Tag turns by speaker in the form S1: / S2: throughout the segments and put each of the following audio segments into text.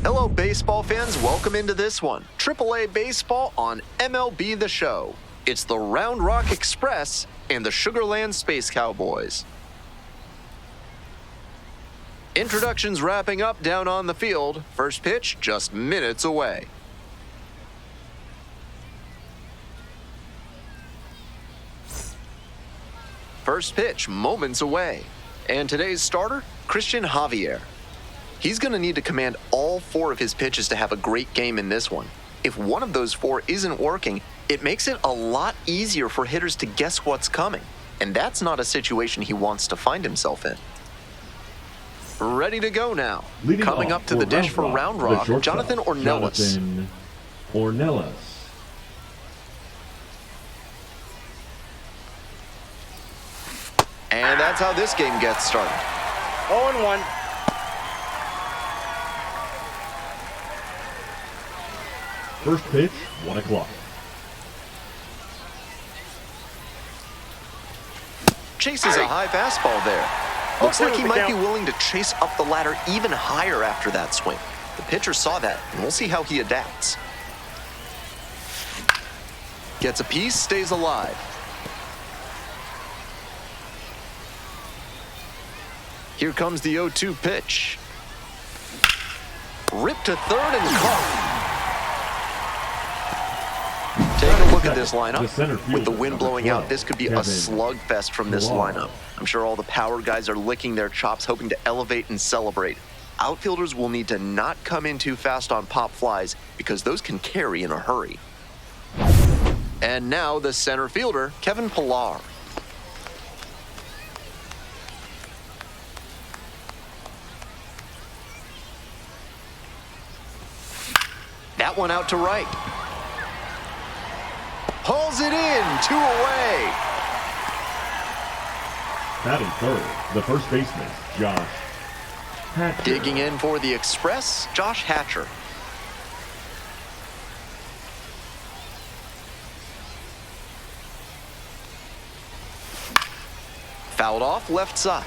S1: Hello, baseball fans. Welcome into this one. AAA Baseball on MLB The Show. It's the Round Rock Express and the Sugarland Space Cowboys. Introductions wrapping up down on the field. First pitch just minutes away. First pitch moments away. And today's starter, Christian Javier. He's going to need to command all 4 of his pitches to have a great game in this one. If one of those 4 isn't working, it makes it a lot easier for hitters to guess what's coming. And that's not a situation he wants to find himself in. Ready to go now. Coming up to the dish for Round Rock, Jonathan Ornelas. And that's how this game gets started.
S2: 0-1.
S3: First pitch, 1 o'clock.
S1: Chases a high fastball there. Looks like he might be willing to chase up the ladder even higher after that swing. The pitcher saw that, and we'll see how he adapts. Gets a piece, stays alive. Here comes the 0-2 pitch. Ripped to third and caught. Take a look at this lineup. With the wind blowing out, this could be a slugfest from this lineup. I'm sure all the power guys are licking their chops, hoping to elevate and celebrate. Outfielders will need to not come in too fast on pop flies because those can carry in a hurry. And now the center fielder, Kevin Pillar. That one out to right. Pulls it in, 2 away.
S3: Batting third, the first baseman, Josh Hatcher.
S1: Digging in for the Express, Josh Hatcher. Fouled off left side.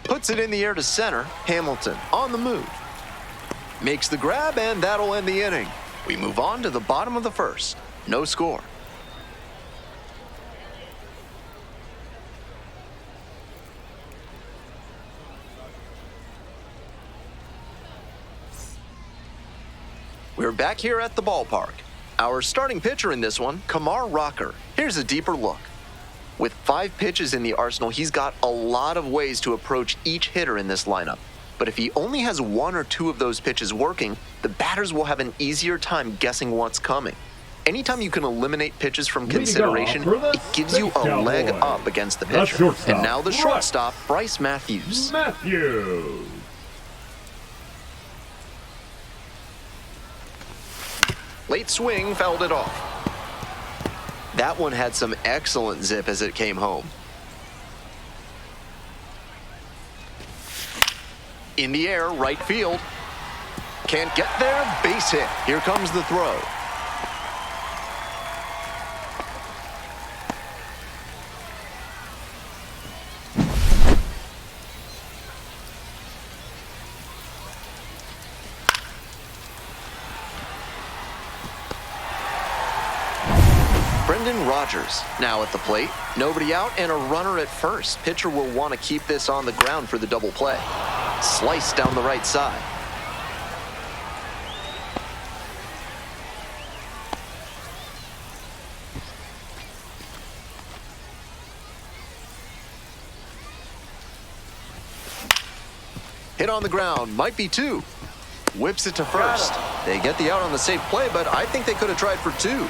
S1: Puts it in the air to center. Hamilton on the move. Makes the grab, and that'll end the inning. We move on to the bottom of the first. No score. We're back here at the ballpark. Our starting pitcher in this one, Kamar Rocker. Here's a deeper look. With 5 pitches in the arsenal, he's got a lot of ways to approach each hitter in this lineup. But if he only has 1 or 2 of those pitches working, the batters will have an easier time guessing what's coming. Anytime you can eliminate pitches from consideration, it gives you a leg up against the pitcher. And now the shortstop, Bryce Matthews. Late swing, fouled it off. That one had some excellent zip as it came home. In the air, right field. Can't get there, base hit. Here comes the throw. Rogers now at the plate. Nobody out and a runner at first. Pitcher will want to keep this on the ground for the double play. Slice down the right side. Hit on the ground, might be 2. Whips it to first. They get the out on the safe play, but I think they could have tried for 2.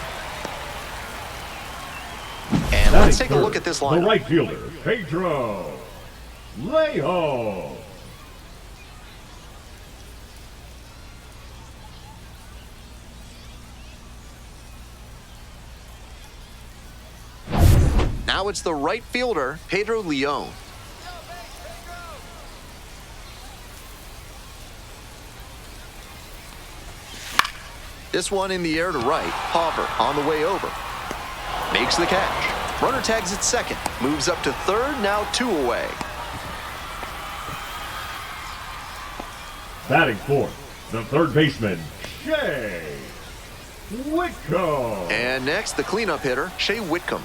S1: And let's take a look at this lineup.
S3: The right fielder, Pedro Lejo.
S1: Now it's the right fielder, Pedro Leon. This one in the air to right. Hopper on the way over. Makes the catch. Runner tags at second. Moves up to third, now 2 away.
S3: Batting fourth, the third baseman, Shea Whitcomb.
S1: And next, the cleanup hitter, Shea Whitcomb.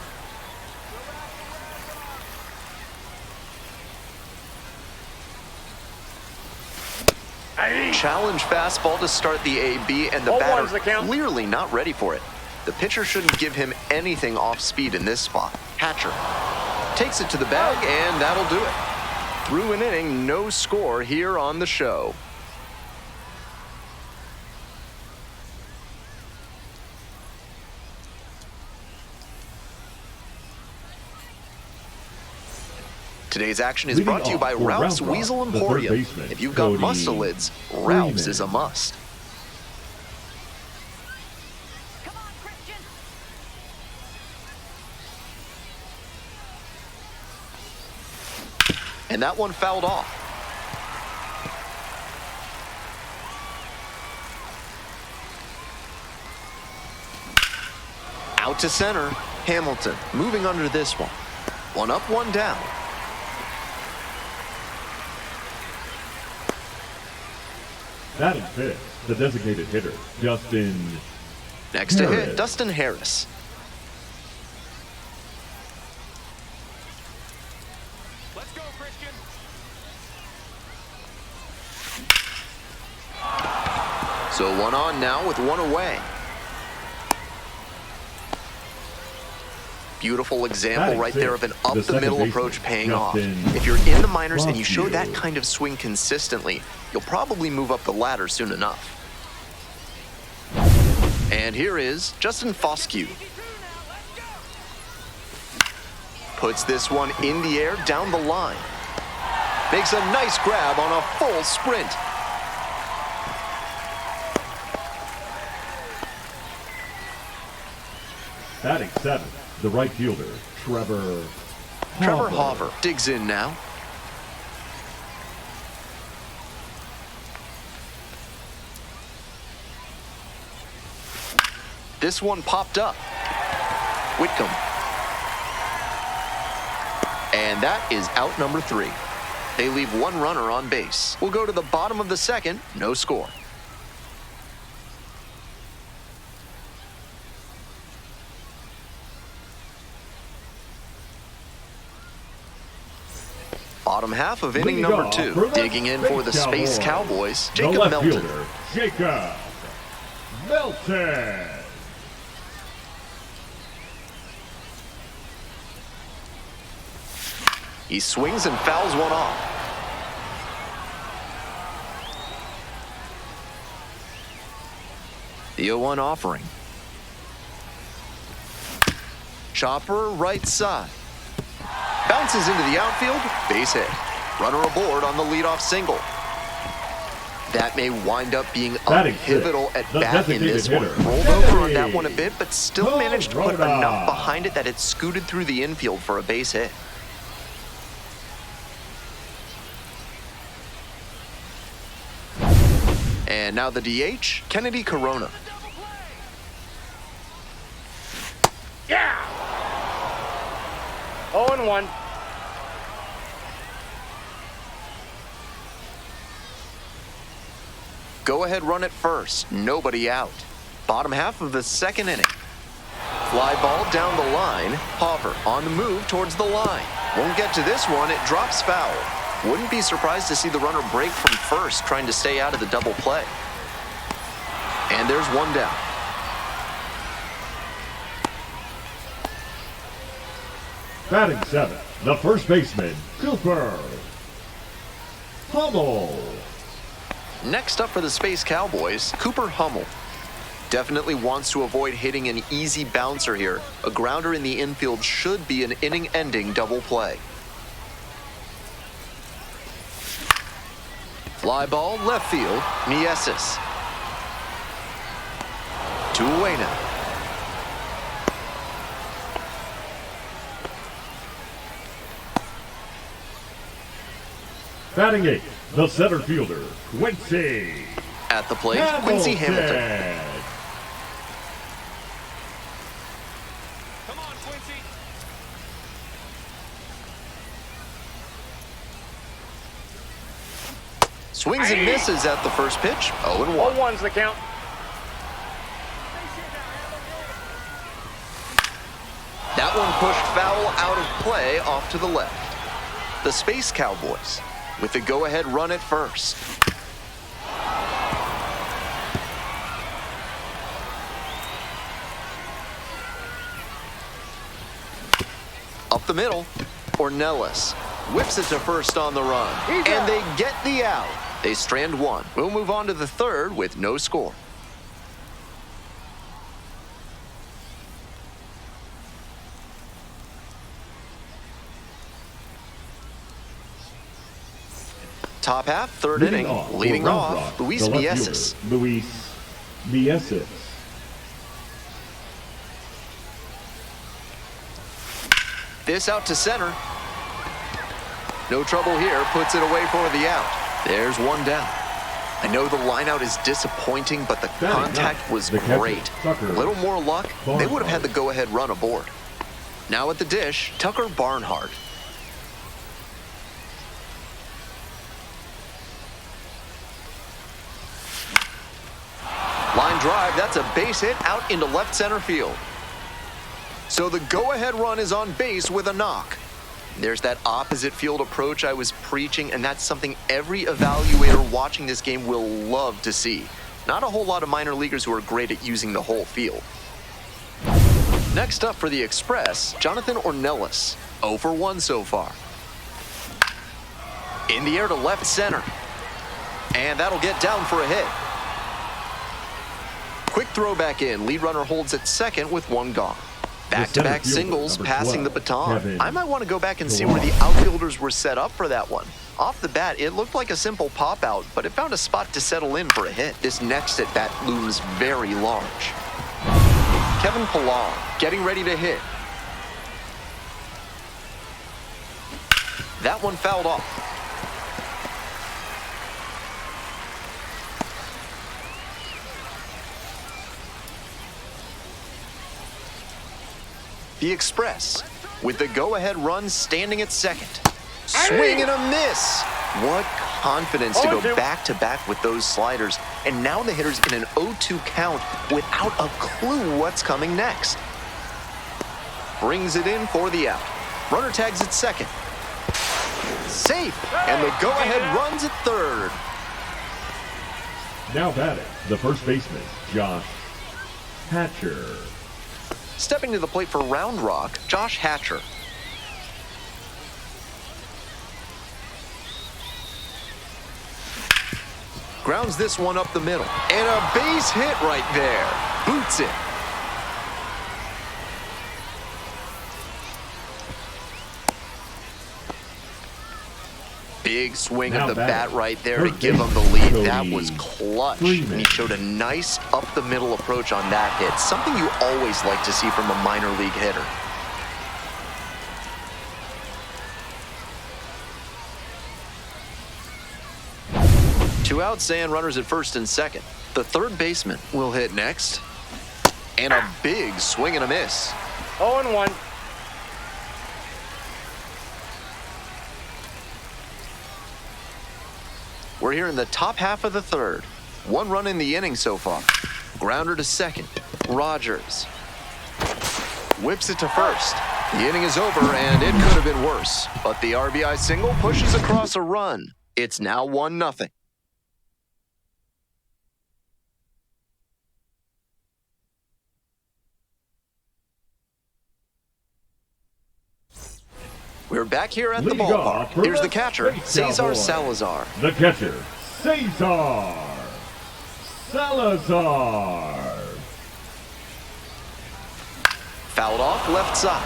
S1: Challenge fastball to start the AB, and the batter clearly not ready for it. The pitcher shouldn't give him anything off speed in this spot. Hatcher takes it to the bag, and that'll do it. Through an inning, no score here on the show. Today's action is brought to you by Ralph's Weasel Emporium. If you've got mustelids, Ralph's is a must.
S2: Come on, Christian.
S1: And that one fouled off. Out to center. Hamilton moving under this one. One up, one down.
S3: Batting fifth, the designated hitter, Justin
S1: Next to
S3: Harris.
S1: hit, Dustin Harris.
S2: Let's go, Christian.
S1: So one on now with one away. Beautiful example
S3: Batting
S1: right there of an
S3: sixth, the
S1: up-the-middle
S3: second
S1: approach
S3: baseman,
S1: paying off.
S3: Justin
S1: If you're in the minors and you show that
S3: Rothfield.
S1: kind of swing consistently, you'll probably move up the ladder soon enough. And here is Justin Foscue. Puts this one in the air down the line. Makes a nice grab on a full sprint.
S3: Batting seventh, the right fielder, Trevor
S1: Hopper digs in now. This one popped up. Whitcomb. And that is out number 3. They leave one runner on base. We'll go to the bottom of the second, no score. Bottom half of inning
S3: Lead
S1: number
S3: off
S1: 2.
S3: for the
S1: Digging in for the Space Cowboys,
S3: The
S1: Jacob
S3: left
S1: Melton.
S3: fielder, Jacob Melton.
S1: He swings and fouls one off. The 0-1 offering. Chopper right side. Bounces into the outfield, base hit. Runner aboard on the leadoff single. That may wind up being a pivotal at bat in this one. Rolled over on that one a bit, but still managed to put enough behind it that it scooted through the infield for a base hit. And now the DH, Kennedy Corona.
S2: Yeah! 0-1.
S1: Go ahead, run it first. Nobody out. Bottom half of the second inning. Fly ball down the line. Hopper on the move towards the line. Won't get to this one. It drops foul. Wouldn't be surprised to see the runner break from first, trying to stay out of the double play. And there's one down.
S3: Batting seventh, the first baseman, Cooper Hummel.
S1: Next up for the Space Cowboys, Cooper Hummel. Definitely wants to avoid hitting an easy bouncer here. A grounder in the infield should be an inning-ending double play. Fly ball, left field, Niesis. 2 away now.
S3: Batting eighth, the center fielder, Quincy
S1: At the plate, Quincy Hamilton. Swings and misses at the first pitch. 0-1.
S2: 0-1's the count.
S1: That one pushed foul out of play off to the left. The Space Cowboys with the go-ahead run at first. Up the middle, Ornelas whips it to first on the run. And they get the out. They strand one. We'll move on to the third with no score. Top half, third inning, leading off, Luis Mieses.
S3: Luis Mieses.
S1: This out to center. No trouble here, puts it away for the out. There's one down. I know the lineout is disappointing, but the contact was great. A little more luck, they would have had the go-ahead run aboard. Now at the dish, Tucker Barnhart. Line drive, that's a base hit out into left center field. So the go-ahead run is on base with a knock. There's that opposite field approach I was preaching, and that's something every evaluator watching this game will love to see. Not a whole lot of minor leaguers who are great at using the whole field. Next up for the Express, Jonathan Ornelas, 0 for 1 so far. In the air to left center. And that'll get down for a hit. Quick throw back in. Lead runner holds at second with one gone. Back-to-back singles, passing the baton. I might want to go back and see where the outfielders were set up for that one. Off the bat, it looked like a simple pop-out, but it found a spot to settle in for a hit. This next at-bat looms very large. Kevin Pillar getting ready to hit. That one fouled off. The Express with the go-ahead run standing at second. Swing and a miss. What confidence to go back-to-back with those sliders. And now the hitter's in an 0-2 count without a clue what's coming next. Brings it in for the out. Runner tags at second. Safe. And the go-ahead runs at third.
S3: Now batting, the first baseman, Josh Hatcher.
S1: Stepping to the plate for Round Rock, Josh Hatcher. Grounds this one up the middle. And a base hit right there. Boots it. Big swing of the bat right there to give him the lead. That was clutch. And he showed a nice up-the-middle approach on that hit. Something you always like to see from a minor league hitter. Two outs and runners at first and second. The third baseman will hit next. And a big swing and a miss.
S2: 0-1.
S1: We're here in the top half of the third. One run in the inning so far. Grounder to second. Rogers whips it to first. The inning is over, and it could have been worse. But the RBI single pushes across a run. It's now 1-0. We're back here at the ballpark. Here's the catcher, Cesar Salazar.
S3: The catcher, Cesar Salazar.
S1: Fouled off left side.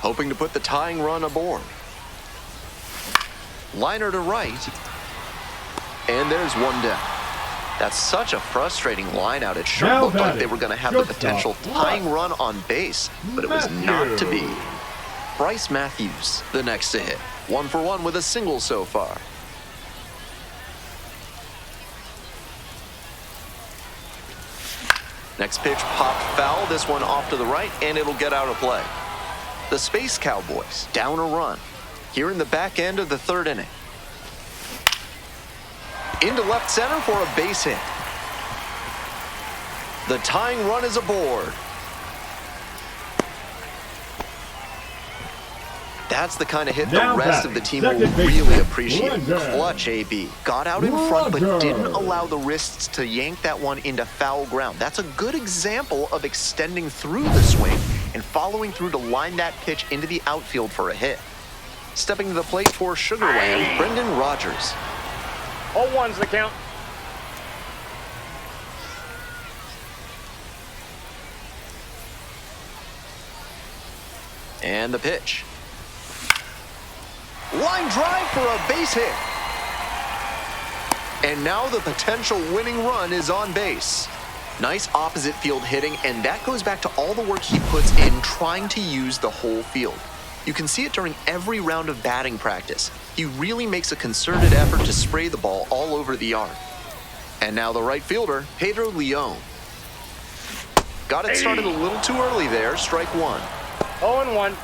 S1: Hoping to put the tying run aboard. Liner to right. And there's one down. That's such a frustrating line out. It sure looked like they were going to have the potential tying run on base, but it was not to be. Bryce Matthews, the next to hit. 1 for 1 with a single so far. Next pitch popped foul. This one off to the right, and it'll get out of play. The Space Cowboys down a run here in the back end of the third inning. Into left center for a base hit. The tying run is aboard. That's the kind of hit the rest of the team will really appreciate. Clutch, AB. Got out in front, but didn't allow the wrists to yank that one into foul ground. That's a good example of extending through the swing and following through to line that pitch into the outfield for a hit. Stepping to the plate for Sugarland, Brendan Rogers.
S4: 0-1's the count.
S1: And the pitch. Line drive for a base hit. And now the potential winning run is on base. Nice opposite field hitting, and that goes back to all the work he puts in trying to use the whole field. You can see it during every round of batting practice. He really makes a concerted effort to spray the ball all over the yard. And now the right fielder, Pedro Leon. Got it started a little too early there, strike one.
S4: 0-1.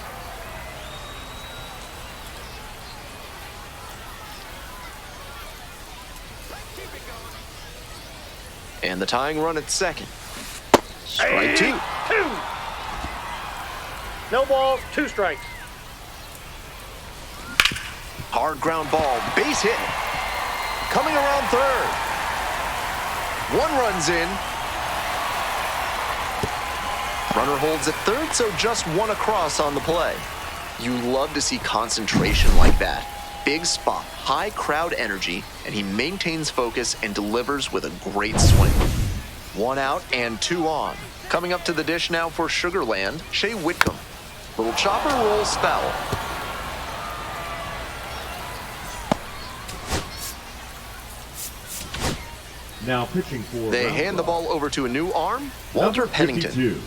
S1: And the tying run at second. Strike two.
S4: No balls, 2 strikes.
S1: Hard ground ball, base hit. Coming around third. 1 run's in. Runner holds at third, so just 1 across on the play. You love to see concentration like that. Big spot, high crowd energy, and he maintains focus and delivers with a great swing. 1 out and 2 on. Coming up to the dish now for Sugarland, Shea Whitcomb. Little chopper rolls foul.
S3: Now pitching for
S1: They hand the ball over to a new arm, Walter Pennington.
S3: 52,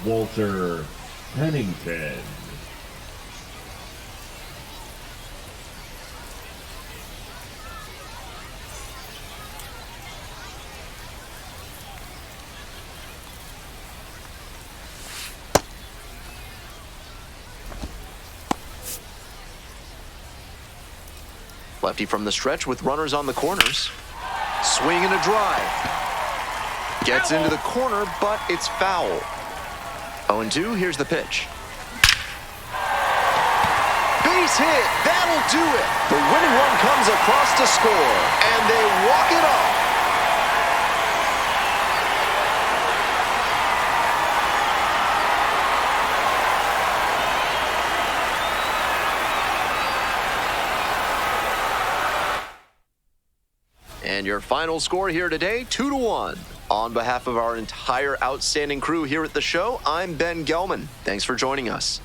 S3: Walter Pennington.
S1: Lefty from the stretch with runners on the corners. Swing and a drive. Gets into the corner, but it's foul. 0-2, here's the pitch. Base hit, that'll do it. The winning run comes across to score, and they walk it off. And your final score here today, 2-1. On behalf of our entire outstanding crew here at the show, I'm Ben Gelman. Thanks for joining us.